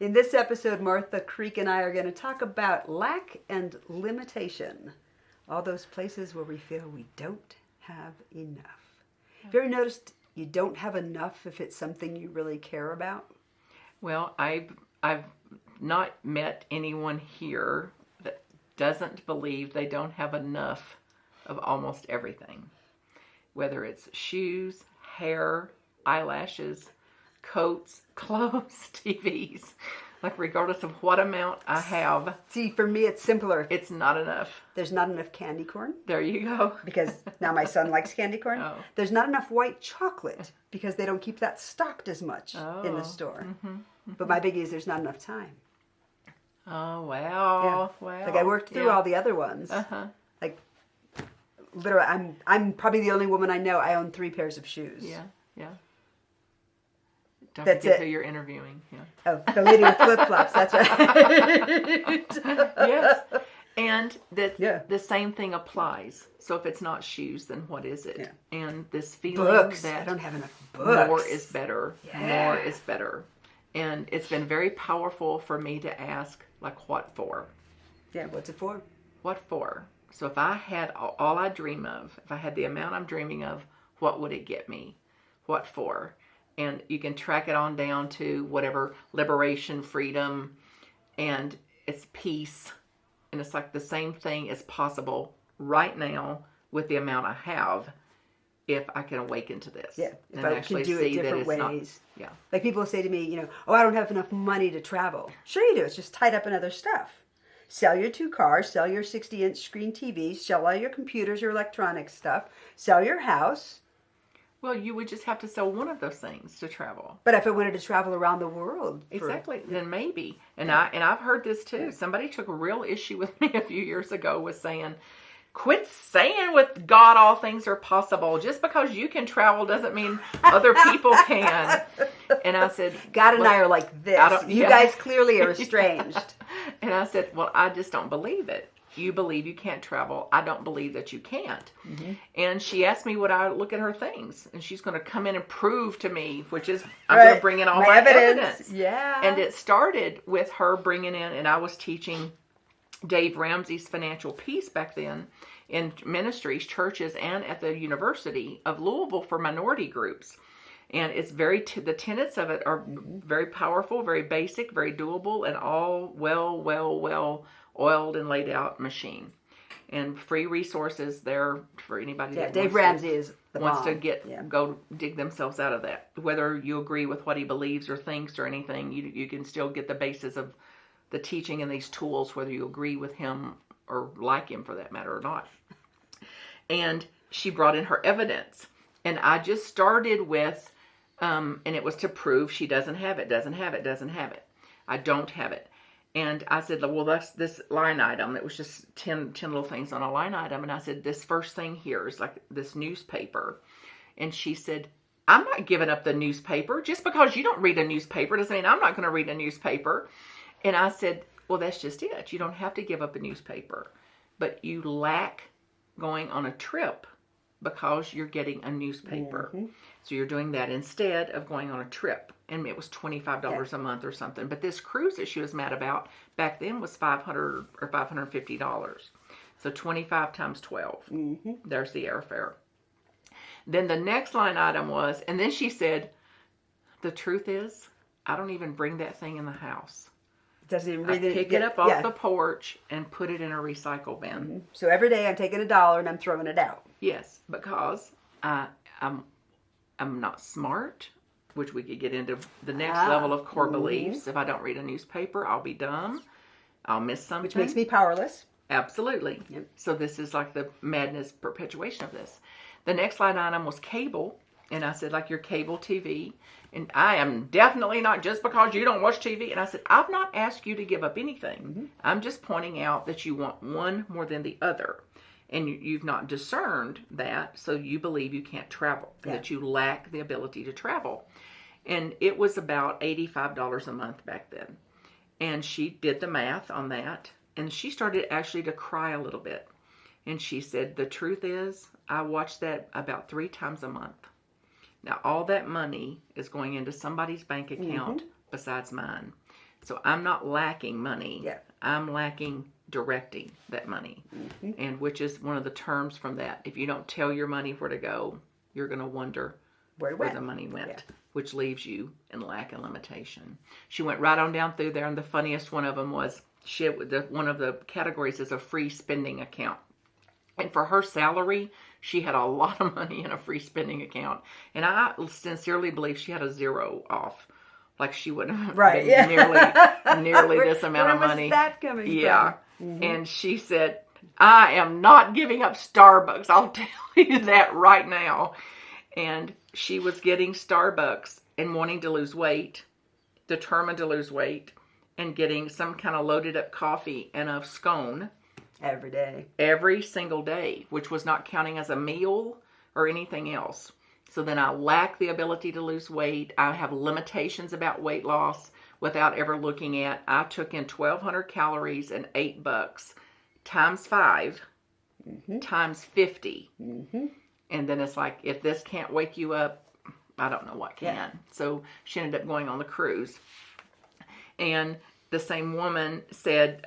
In this episode, Martha Creek and I are going to talk about lack and limitation. All those places where we feel we don't have enough. Have you ever noticed you don't have enough if it's something you really care about? Well, I've not met anyone here that doesn't believe they don't have enough of almost everything. Whether it's shoes, hair, eyelashes, coats, clothes, TVs. Like regardless of what amount I have. See, for me it's simpler. It's not enough. There's not enough candy corn. There you go. Because now my son likes candy corn. Oh. There's not enough white chocolate because they don't keep that stocked as much in the store. But my biggie is there's not enough time. Oh, wow. Yeah. Wow. Like I worked through all the other ones. Like literally, I'm probably the only woman I know. I own 3 pairs of shoes. Yeah. Don't That's forget it. who you're interviewing. Yeah. Oh, the lady with flip-flops. That's right. Yes. And Yeah. the same thing applies. So if it's not shoes, then what is it? Yeah. And this feeling Books. that I don't have enough books. more is better. Yeah. More is better. And it's been very powerful for me to ask, like, what for? Yeah, what's it for? What for? So if I had all I dream of, if I had the amount I'm dreaming of, what would it get me? What for? And you can track it on down to whatever, liberation, freedom, and it's peace. And it's like the same thing is possible right now with the amount I have if I can awaken to this. Yeah, if and I can do it different ways. Yeah. Like people say to me, oh, I don't have enough money to travel. Sure you do. It's just tied up in other stuff. Sell your 2 cars, sell your 60-inch screen TV, sell all your computers, your electronic stuff, sell your house. Well, you would just have to sell one of those things to travel. But if I wanted to travel around the world. Exactly. Then maybe. And I've heard this too. Somebody took a real issue with me a few years ago with saying, quit saying with God all things are possible. Just because you can travel doesn't mean other people can. And I said, God and I are like this. You guys clearly are estranged. And I said, well, I just don't believe it. You believe you can't travel. I don't believe that you can't. And she asked me would I look at her things. And she's going to come in and prove to me, which is, I'm going to bring in all my evidence. Yeah. And it started with her bringing in, and I was teaching Dave Ramsey's Financial Peace back then in ministries, churches, and at the University of Louisville for minority groups. And it's the tenets of it are very powerful, very basic, very doable, and all well oiled and laid out machine. And free resources there for anybody that Dave Ramsey is the wants bomb. to go dig themselves out of that. Whether you agree with what he believes or thinks or anything, you can still get the basis of the teaching and these tools, whether you agree with him or like him for that matter or not. And she brought in her evidence. And I just started with, and it was to prove she doesn't have it. I don't have it. And I said, well, that's this line item. It was just 10 little things on a line item. And I said, this first thing here is like this newspaper. And she said, I'm not giving up the newspaper. Just because you don't read a newspaper doesn't mean I'm not going to read a newspaper. And I said, well, that's just it. You don't have to give up a newspaper. But you lack going on a trip because you're getting a newspaper. So you're doing that instead of going on a trip. And it was $25 a month or something. But this cruise that she was mad about back then was $500 or $550. So 25 times 12. There's the airfare. Then the next line item was, and then she said, the truth is, I don't even bring that thing in the house. Doesn't even I pick it up off the porch and put it in a recycle bin. So every day I'm taking $1 and I'm throwing it out. Yes, because I'm not smart, which we could get into the next level of core beliefs. If I don't read a newspaper, I'll be dumb. I'll miss something. Which makes me powerless. Absolutely. Yep. So this is like the madness perpetuation of this. The next line item was cable. And I said, like your cable TV. And I am definitely not just because you don't watch TV. And I said, I've not asked you to give up anything. I'm just pointing out that you want one more than the other. And you've not discerned that, so you believe you can't travel. That you lack the ability to travel. And it was about $85 a month back then. And she did the math on that. And she started actually to cry a little bit. And she said, the truth is, I watch that about 3 times a month. Now, all that money is going into somebody's bank account besides mine. So I'm not lacking money. Yeah. I'm lacking directing that money. And which is one of the terms from that. If you don't tell your money where to go, you're going to wonder Where the money went, Yeah. which leaves you in lack and limitation. She went right on down through there, and the funniest one of them was one of the categories is a free spending account. And for her salary, she had a lot of money in a free spending account. And I sincerely believe she had a zero off. Like she wouldn't have Right, been yeah. nearly this amount of money. Where was that coming Yeah. from? And she said, I am not giving up Starbucks. I'll tell you that right now. And she was getting Starbucks and wanting to lose weight, determined to lose weight, and getting some kind of loaded up coffee and a scone Every day. every single day, which was not counting as a meal or anything else. So then I lack the ability to lose weight. I have limitations about weight loss without ever looking at. I took in 1,200 calories and $8 times 5 times 50. And then it's like, if this can't wake you up, I don't know what can. Yeah. So she ended up going on the cruise. And the same woman said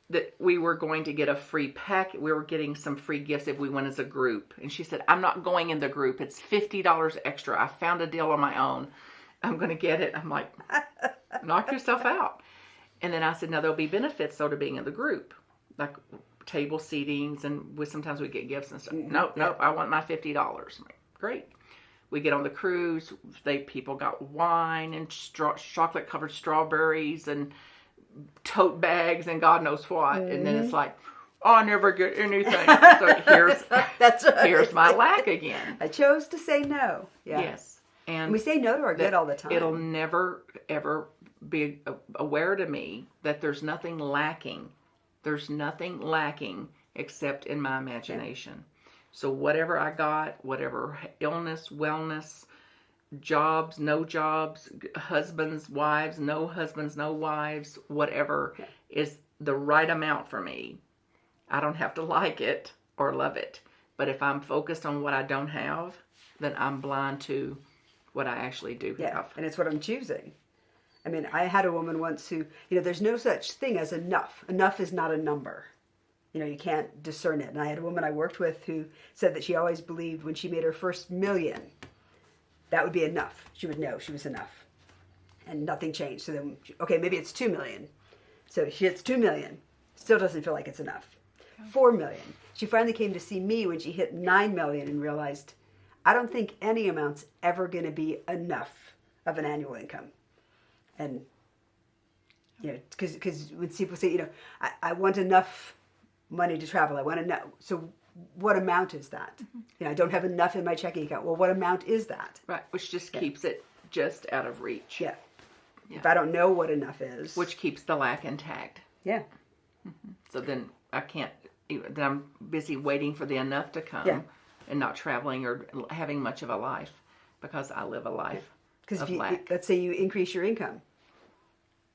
that we were going to get a free pack. We were getting some free gifts if we went as a group. And she said, I'm not going in the group. It's $50 extra. I found a deal on my own. I'm going to get it. I'm like, knock yourself out. And then I said, no, there'll be benefits though to being in the group. Like table seatings, and sometimes we get gifts and stuff. Nope, I want my $50. I'm like, great. We get on the cruise. People got wine and chocolate covered strawberries and tote bags and God knows what. And then it's like, oh, I never get anything. So That's right. here's my lack again. I chose to say no. Yeah. Yes. And we say no to our good all the time. It'll never, ever be aware to me that there's nothing lacking. There's nothing lacking except in my imagination. So whatever I got, whatever illness, wellness, jobs, no jobs, husbands, wives, no wives, whatever is the right amount for me. I don't have to like it or love it. But if I'm focused on what I don't have, then I'm blind to what I actually do have. And it's what I'm choosing. I mean, I had a woman once who, there's no such thing as enough. Enough is not a number. You can't discern it. And I had a woman I worked with who said that she always believed when she made her first million, that would be enough. She would know she was enough. And nothing changed. So then, okay, maybe it's 2 million. So she hits 2 million. Still doesn't feel like it's enough. 4 million. She finally came to see me when she hit 9 million and realized, I don't think any amount's ever going to be enough of an annual income. And, because when people say, I want enough money to travel, I want to know. So what amount is that? I don't have enough in my checking account. Well, what amount is that? Right, which just keeps it just out of reach. Yeah. If I don't know what enough is. Which keeps the lack intact. Yeah. So then I can't, then I'm busy waiting for the enough to come and not traveling or having much of a life because I live a life of lack. Let's say you increase your income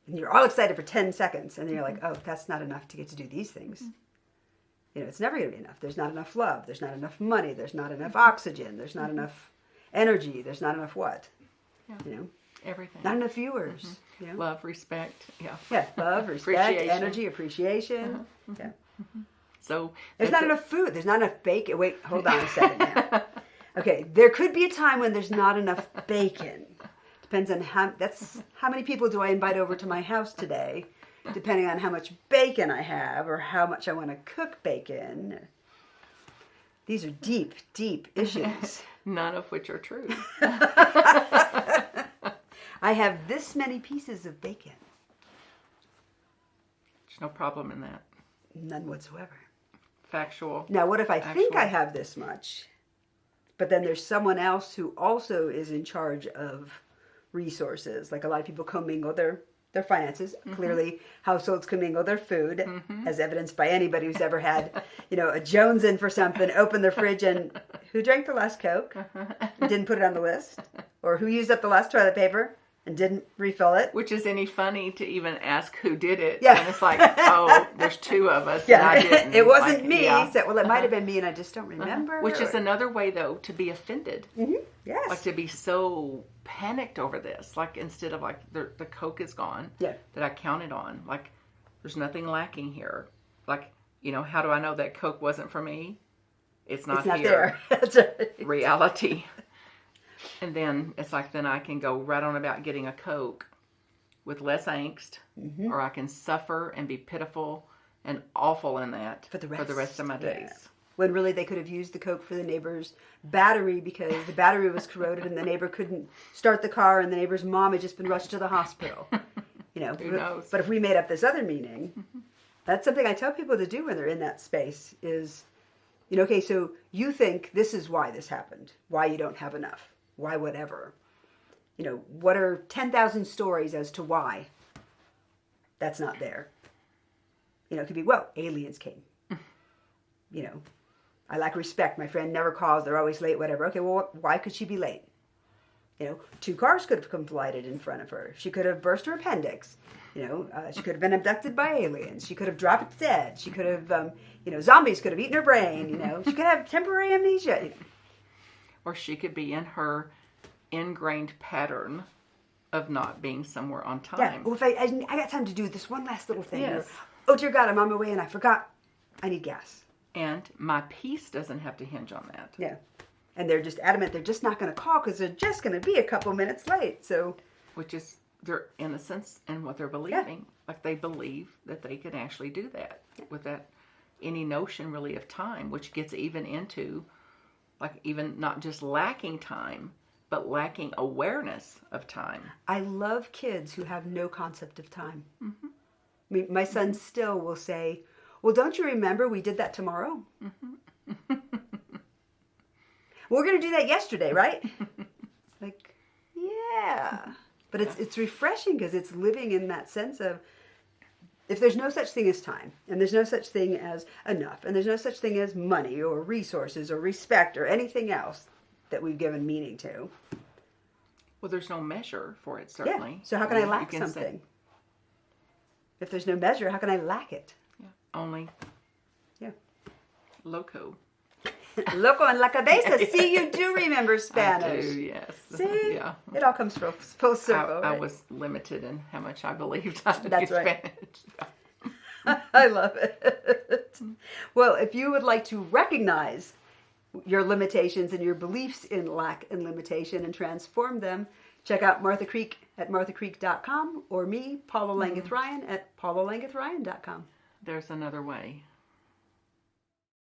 and you're all excited for 10 seconds and then you're like, oh, that's not enough to get to do these things. It's never going to be enough. There's not enough love. There's not enough money. There's not enough oxygen. There's not enough energy. There's not enough what? Everything. Not enough viewers. Love, respect. Yeah, love, respect, energy, appreciation. Yeah. So there's not enough food. There's not enough bacon. Wait, hold on a second now. Okay, there could be a time when there's not enough bacon. Depends on how many people do I invite over to my house today, depending on how much bacon I have or how much I want to cook bacon. These are deep, deep issues. None of which are true. I have this many pieces of bacon. There's no problem in that. None whatsoever. Factual. Now, what if I think I have this much, but then there's someone else who also is in charge of resources? Like a lot of people commingle their finances. Clearly, households commingle their food, as evidenced by anybody who's ever had, a Jones in for something, open their fridge, and who drank the last Coke, didn't put it on the list, or who used up the last toilet paper. and didn't refill it. Which is any funny to even ask who did it. Yeah. And it's like, oh, there's two of us. And I didn't. It wasn't Like, me. yeah. So, well, it might have been me and I just don't remember. Which is another way, though, to be offended. Yes. Like to be so panicked over this. Like instead of like the Coke is gone Yeah. that I counted on. Like there's nothing lacking here. Like, how do I know that Coke wasn't for me? It's not It's not here. there. That's right. Reality. And then it's like, then I can go right on about getting a Coke with less angst, or I can suffer and be pitiful and awful in that For the rest of my days. Yeah. When really they could have used the Coke for the neighbor's battery because the battery was corroded and the neighbor couldn't start the car and the neighbor's mom had just been rushed to the hospital. Who knows? But if we made up this other meaning, that's something I tell people to do when they're in that space is, okay, so you think this is why this happened, why you don't have enough, why whatever. What are 10,000 stories as to why that's not there? It could be, well, aliens came. I lack respect. My friend never calls. They're always late, whatever. Okay, well, why could she be late? 2 cars could have collided in front of her. She could have burst her appendix. She could have been abducted by aliens. She could have dropped dead. She could have, zombies could have eaten her brain. She could have temporary amnesia. Or she could be in her ingrained pattern of not being somewhere on time. Yeah. Well, if I got time to do this one last little thing. Yes. Or, oh, dear God, I'm on my way and I forgot I need gas. And my peace doesn't have to hinge on that. Yeah. And they're just adamant they're just not going to call because they're just going to be a couple minutes late. So, Which is their innocence and what they're believing. Like they believe that they can actually do that without any notion really of time, which gets even into like even not just lacking time, but lacking awareness of time. I love kids who have no concept of time. I mean, my son still will say, well, don't you remember we did that tomorrow? We're going to do that yesterday, right? Like, yeah. But it's refreshing because it's living in that sense of if there's no such thing as time, and there's no such thing as enough, and there's no such thing as money or resources or respect or anything else that we've given meaning to. Well, there's no measure for it, certainly. Yeah. So how can I You lack can something? say- If there's no measure, how can I lack it? yeah, only Yeah. loco. Loco en la cabeza. See, you do remember Spanish. I do, yes. See? Yeah. It all comes full circle. I right? was limited in how much I believed I That's knew right. Spanish. I love it. Well, if you would like to recognize your limitations and your beliefs in lack and limitation and transform them, check out Martha Creek at marthacreek.com or me, Paula Langeth Ryan, at paulalangethryan.com. There's another way.